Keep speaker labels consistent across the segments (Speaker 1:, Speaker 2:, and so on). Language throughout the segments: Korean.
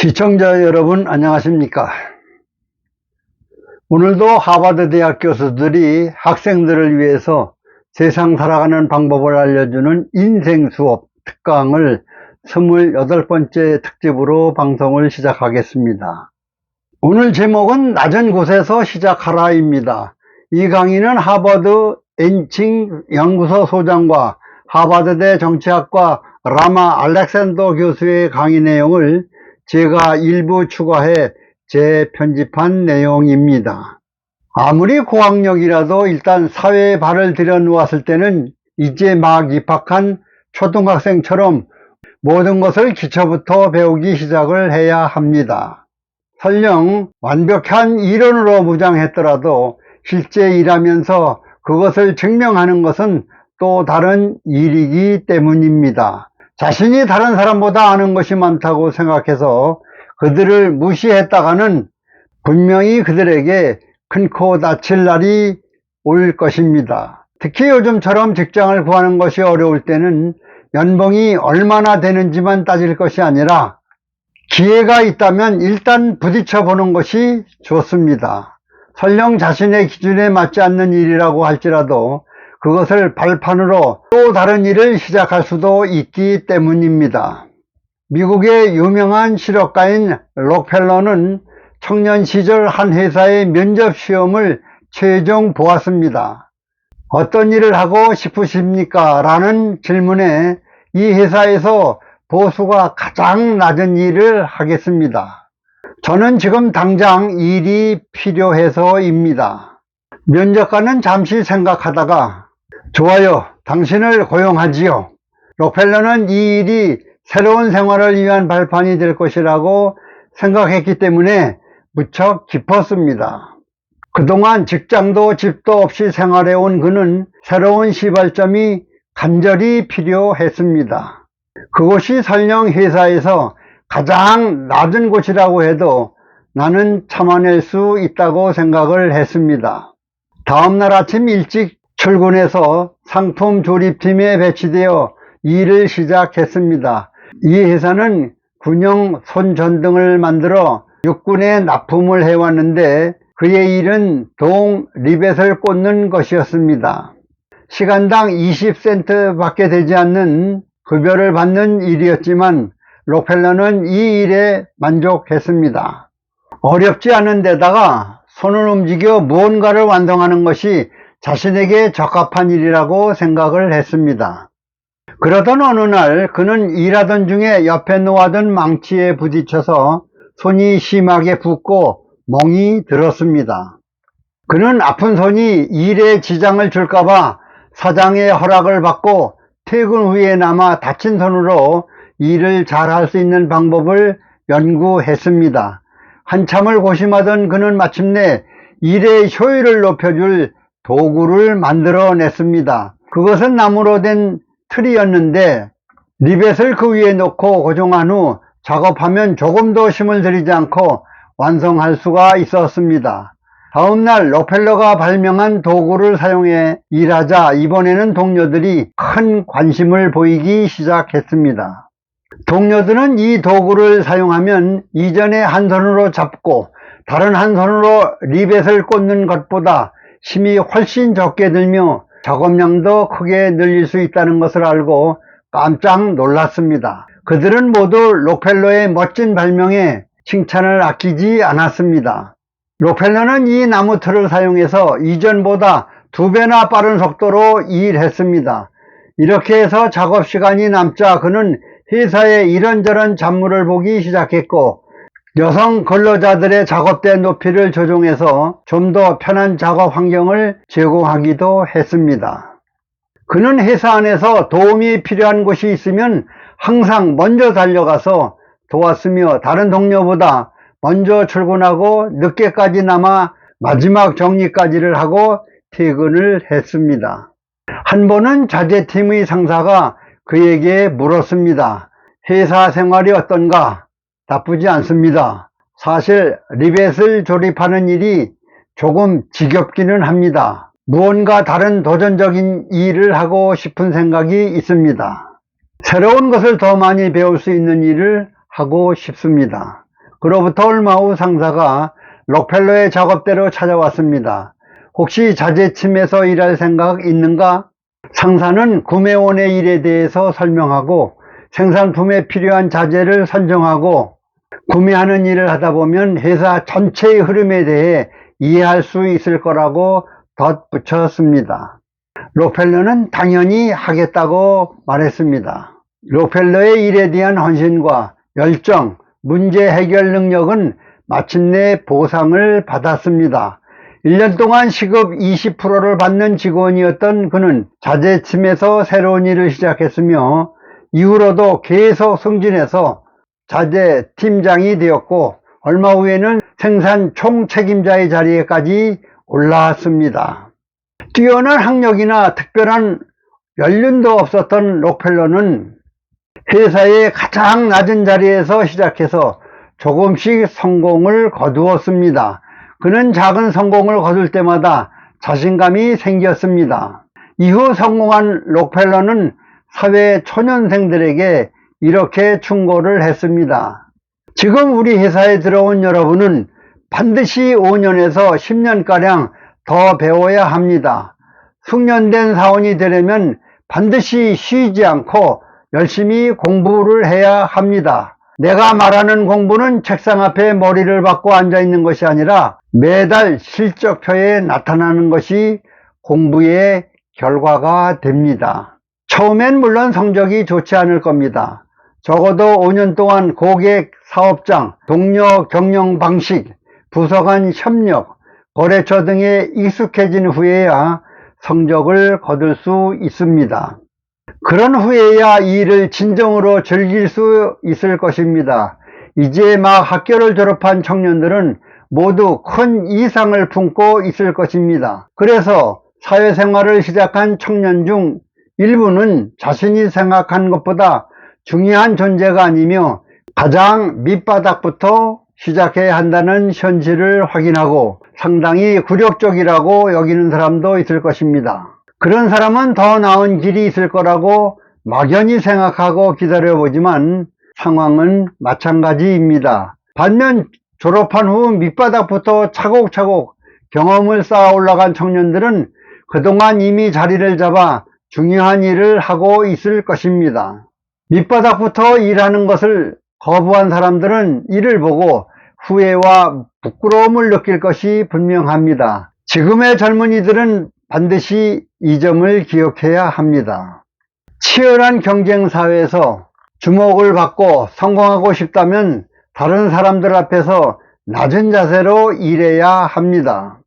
Speaker 1: 시청자 여러분 안녕하십니까? 오늘도 하버드 대학 교수들이 학생들을 위해서 세상 살아가는 방법을 알려주는 인생 수업 특강을 28번째 특집으로 방송을 시작하겠습니다. 오늘 제목은 낮은 곳에서 시작하라 입니다. 이 강의는 하버드 엔칭 연구소 소장과 하버드대 정치학과 라마 알렉산더 교수의 강의 내용을 제가 일부 추가해 재편집한 내용입니다. 아무리 고학력이라도 일단 사회에 발을 들여놓았을 때는 이제 막 입학한 초등학생처럼 모든 것을 기초부터 배우기 시작을 해야 합니다. 설령 완벽한 이론으로 무장했더라도 실제 일하면서 그것을 증명하는 것은 또 다른 일이기 때문입니다. 자신이 다른 사람보다 아는 것이 많다고 생각해서 그들을 무시했다가는 분명히 그들에게 큰 코 다칠 날이 올 것입니다. 특히 요즘처럼 직장을 구하는 것이 어려울 때는 연봉이 얼마나 되는지만 따질 것이 아니라 기회가 있다면 일단 부딪혀 보는 것이 좋습니다. 설령 자신의 기준에 맞지 않는 일이라고 할지라도 그것을 발판으로 또 다른 일을 시작할 수도 있기 때문입니다. 미국의 유명한 실업가인 록펠러는 청년 시절 한 회사의 면접 시험을 최종 보았습니다. 어떤 일을 하고 싶으십니까? 라는 질문에 이 회사에서 보수가 가장 낮은 일을 하겠습니다. 저는 지금 당장 일이 필요해서입니다. 면접관은 잠시 생각하다가 좋아요, 당신을 고용하지요. 록펠러는 이 일이 새로운 생활을 위한 발판이 될 것이라고 생각했기 때문에 무척 기뻤습니다. 그동안 직장도 집도 없이 생활해온 그는 새로운 시발점이 간절히 필요했습니다. 그곳이 설령 회사에서 가장 낮은 곳이라고 해도 나는 참아낼 수 있다고 생각을 했습니다. 다음날 아침 일찍 출근해서 상품 조립팀에 배치되어 일을 시작했습니다. 이 회사는 군용 손전등을 만들어 육군에 납품을 해왔는데 그의 일은 동 리벳을 꽂는 것이었습니다. 시간당 20센트 밖에 되지 않는 급여를 받는 일이었지만 록펠러는 이 일에 만족했습니다. 어렵지 않은 데다가 손을 움직여 무언가를 완성하는 것이 자신에게 적합한 일이라고 생각을 했습니다. 그러던 어느 날 그는 일하던 중에 옆에 놓아둔 망치에 부딪혀서 손이 심하게 붓고 멍이 들었습니다. 그는 아픈 손이 일에 지장을 줄까봐 사장의 허락을 받고 퇴근 후에나마 다친 손으로 일을 잘할 수 있는 방법을 연구했습니다. 한참을 고심하던 그는 마침내 일의 효율을 높여줄 도구를 만들어냈습니다. 그것은 나무로 된 틀이었는데 리벳을 그 위에 놓고 고정한 후 작업하면 조금도 힘을 들이지 않고 완성할 수가 있었습니다. 다음날 록펠러가 발명한 도구를 사용해 일하자 이번에는 동료들이 큰 관심을 보이기 시작했습니다. 동료들은 이 도구를 사용하면 이전에 한 손으로 잡고 다른 한 손으로 리벳을 꽂는 것보다 힘이 훨씬 적게 들며 작업량도 크게 늘릴 수 있다는 것을 알고 깜짝 놀랐습니다. 그들은 모두 록펠러의 멋진 발명에 칭찬을 아끼지 않았습니다. 록펠러는 이 나무 틀을 사용해서 이전보다 2배나 빠른 속도로 일했습니다. 이렇게 해서 작업 시간이 남자 그는 회사의 이런저런 잡무를 보기 시작했고 여성 근로자들의 작업대 높이를 조정해서 좀 더 편한 작업 환경을 제공하기도 했습니다. 그는 회사 안에서 도움이 필요한 곳이 있으면 항상 먼저 달려가서 도왔으며 다른 동료보다 먼저 출근하고 늦게까지 남아 마지막 정리까지를 하고 퇴근을 했습니다. 한 번은 자재팀의 상사가 그에게 물었습니다. 회사 생활이 어떤가? 나쁘지 않습니다. 사실 리벳을 조립하는 일이 조금 지겹기는 합니다. 무언가 다른 도전적인 일을 하고 싶은 생각이 있습니다. 새로운 것을 더 많이 배울 수 있는 일을 하고 싶습니다. 그로부터 얼마 후 상사가 록펠러의 작업대로 찾아왔습니다. 혹시 자재팀에서 일할 생각 있는가? 상사는 구매원의 일에 대해서 설명하고 생산품에 필요한 자재를 선정하고 구매하는 일을 하다 보면 회사 전체의 흐름에 대해 이해할 수 있을 거라고 덧붙였습니다. 록펠러는 당연히 하겠다고 말했습니다. 록펠러의 일에 대한 헌신과 열정, 문제 해결 능력은 마침내 보상을 받았습니다. 1년 동안 시급 20%를 받는 직원이었던 그는 자재팀에서 새로운 일을 시작했으며 이후로도 계속 승진해서 자재팀장이 되었고 얼마 후에는 생산 총책임자의 자리에까지 올라왔습니다. 뛰어난 학력이나 특별한 연륜도 없었던 록펠러는 회사의 가장 낮은 자리에서 시작해서 조금씩 성공을 거두었습니다. 그는 작은 성공을 거둘 때마다 자신감이 생겼습니다. 이후 성공한 록펠러는 사회 초년생들에게 이렇게 충고를 했습니다. 지금 우리 회사에 들어온 여러분은 반드시 5년에서 10년가량 더 배워야 합니다. 숙련된 사원이 되려면 반드시 쉬지 않고 열심히 공부를 해야 합니다. 내가 말하는 공부는 책상 앞에 머리를 박고 앉아 있는 것이 아니라 매달 실적표에 나타나는 것이 공부의 결과가 됩니다. 처음엔 물론 성적이 좋지 않을 겁니다. 적어도 5년 동안 고객, 사업장, 동료 경영 방식, 부서 간 협력, 거래처 등에 익숙해진 후에야 성적을 거둘 수 있습니다. 그런 후에야 이 일을 진정으로 즐길 수 있을 것입니다. 이제 막 학교를 졸업한 청년들은 모두 큰 이상을 품고 있을 것입니다. 그래서 사회생활을 시작한 청년 중 일부는 자신이 생각한 것보다 중요한 존재가 아니며 가장 밑바닥부터 시작해야 한다는 현실을 확인하고 상당히 굴욕적이라고 여기는 사람도 있을 것입니다. 그런 사람은 더 나은 길이 있을 거라고 막연히 생각하고 기다려보지만 상황은 마찬가지입니다. 반면 졸업한 후 밑바닥부터 차곡차곡 경험을 쌓아 올라간 청년들은 그동안 이미 자리를 잡아 중요한 일을 하고 있을 것입니다. 밑바닥부터 일하는 것을 거부한 사람들은 이를 보고 후회와 부끄러움을 느낄 것이 분명합니다. 지금의 젊은이들은 반드시 이 점을 기억해야 합니다. 치열한 경쟁 사회에서 주목을 받고 성공하고 싶다면 다른 사람들 앞에서 낮은 자세로 일해야 합니다.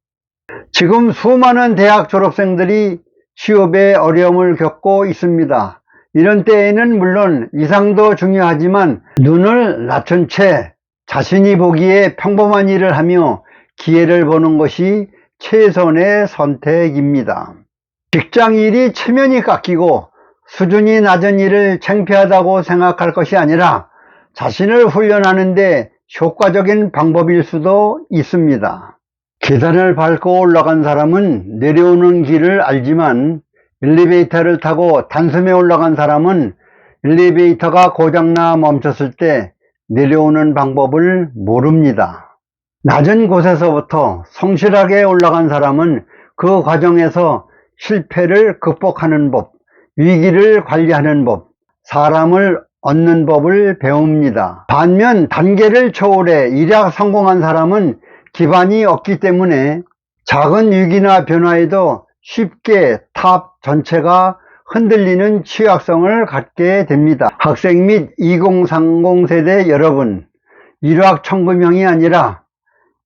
Speaker 1: 지금 수많은 대학 졸업생들이 취업에 어려움을 겪고 있습니다. 이런 때에는 물론 이상도 중요하지만 눈을 낮춘 채 자신이 보기에 평범한 일을 하며 기회를 보는 것이 최선의 선택입니다. 직장 일이 체면이 깎이고 수준이 낮은 일을 창피하다고 생각할 것이 아니라 자신을 훈련하는 데 효과적인 방법일 수도 있습니다. 계단을 밟고 올라간 사람은 내려오는 길을 알지만 엘리베이터를 타고 단숨에 올라간 사람은 엘리베이터가 고장나 멈췄을 때 내려오는 방법을 모릅니다. 낮은 곳에서부터 성실하게 올라간 사람은 그 과정에서 실패를 극복하는 법, 위기를 관리하는 법, 사람을 얻는 법을 배웁니다. 반면 단계를 초월해 일약 성공한 사람은 기반이 없기 때문에 작은 위기나 변화에도 쉽게 탑 전체가 흔들리는 취약성을 갖게 됩니다. 학생 및 2030 세대 여러분, 일확천금형이 아니라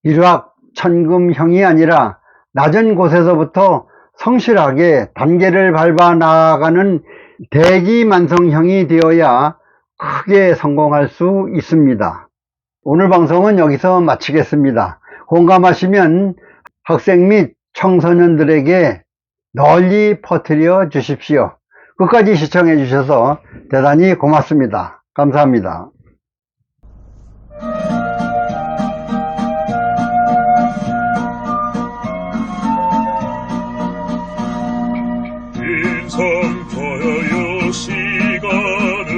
Speaker 1: 일확천금형이 아니라 낮은 곳에서부터 성실하게 단계를 밟아 나아가는 대기만성형이 되어야 크게 성공할 수 있습니다. 오늘 방송은 여기서 마치겠습니다. 공감하시면 학생 및 청소년들에게 널리 퍼뜨려 주십시오. 끝까지 시청해 주셔서 대단히 고맙습니다. 감사합니다.
Speaker 2: 인성토요요 시간은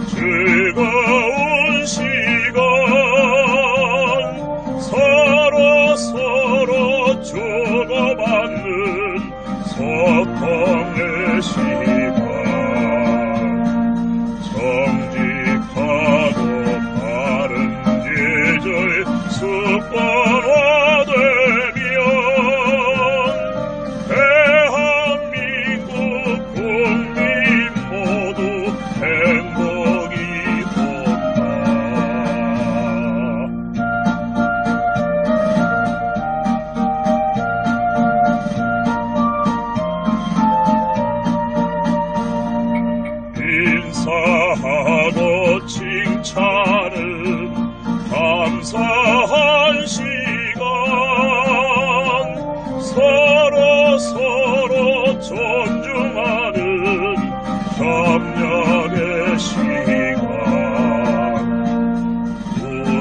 Speaker 2: 즐거운 시간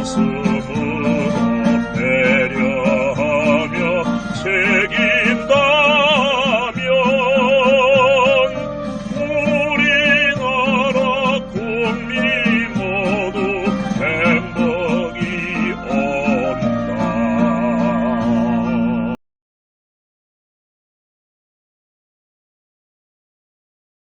Speaker 2: 주소서